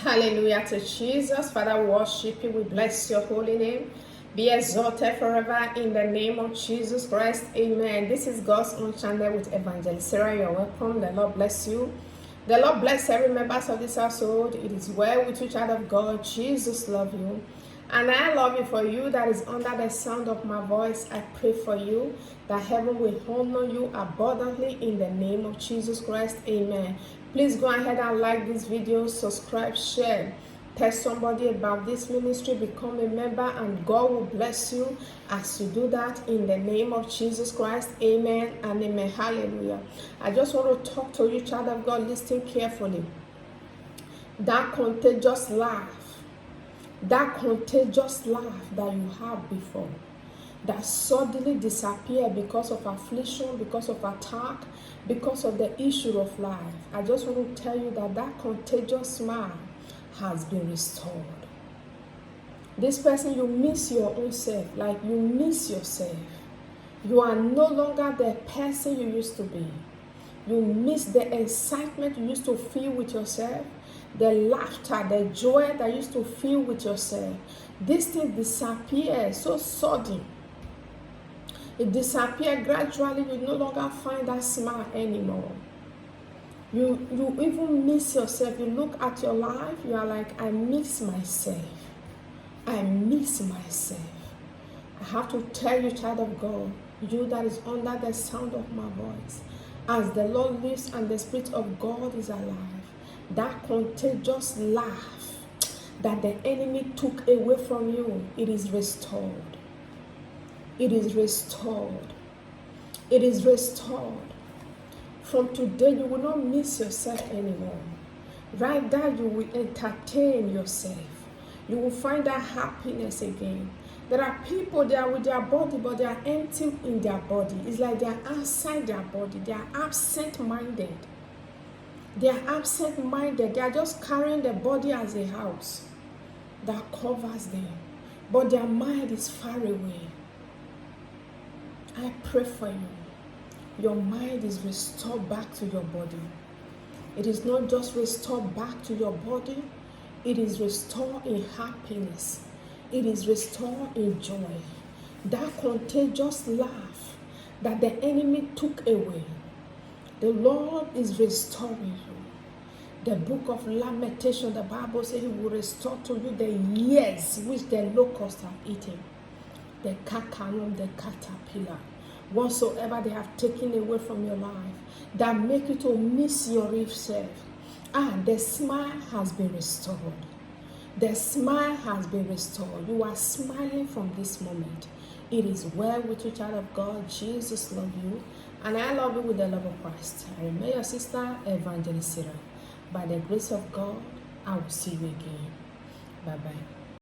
Hallelujah to Jesus. Father, we worship you. We bless your holy name. Be exalted forever in the name of Jesus Christ. Amen. This is God's own channel with Evangelist Sarah. You're welcome. The Lord bless you. The Lord bless every member of this household. It is well with you, child of God. Jesus love you. And I love you. For you that is under the sound of my voice, I pray for you that heaven will honor you abundantly in the name of Jesus Christ. Amen. Please go ahead and like this video, subscribe, share. Tell somebody about this ministry, become a member, and God will bless you as you do that in the name of Jesus Christ. Amen and amen. Hallelujah. I just want to talk to you, child of God. Listen carefully. That contagious laugh that you have before, that suddenly disappear because of affliction, because of attack, because of the issue of life. I just want to tell you that contagious smile has been restored. This person, you miss your own self, like you miss yourself. You are no longer the person you used to be. You miss the excitement you used to feel with yourself, the laughter, the joy that you used to feel with yourself. This thing disappears so sudden. It disappears gradually. You no longer find that smile anymore. You even miss yourself. You look at your life, you are like, I miss myself. I miss myself. I have to tell you, child of God, you that is under the sound of my voice, as the Lord lives and the Spirit of God is alive, that contagious laugh that the enemy took away from you, it is restored. It is restored. It is restored. From today, you will not miss yourself anymore. Right now, you will entertain yourself. You will find that happiness again. There are people, they are with their body, but they are empty in their body. It's like they are outside their body. They are absent-minded. They are absent-minded. They are just carrying the body as a house that covers them. But their mind is far away. I pray for you. Your mind is restored back to your body. It is not just restored back to your body. It is restored in happiness. It is restored in joy. That contagious laugh that the enemy took away, the Lord is restoring you. The book of Lamentation, the Bible says He will restore to you the years which the locusts have eaten, the cankerworm, the caterpillar, whatsoever they have taken away from your life, that make you to miss your real self. The smile has been restored. The smile has been restored. You are smiling from this moment. It is well with you, child of God. Jesus loves you, and I love you with the love of Christ. I remain your sister, Evangelist Sarah. By the grace of God, I will see you again. Bye-bye.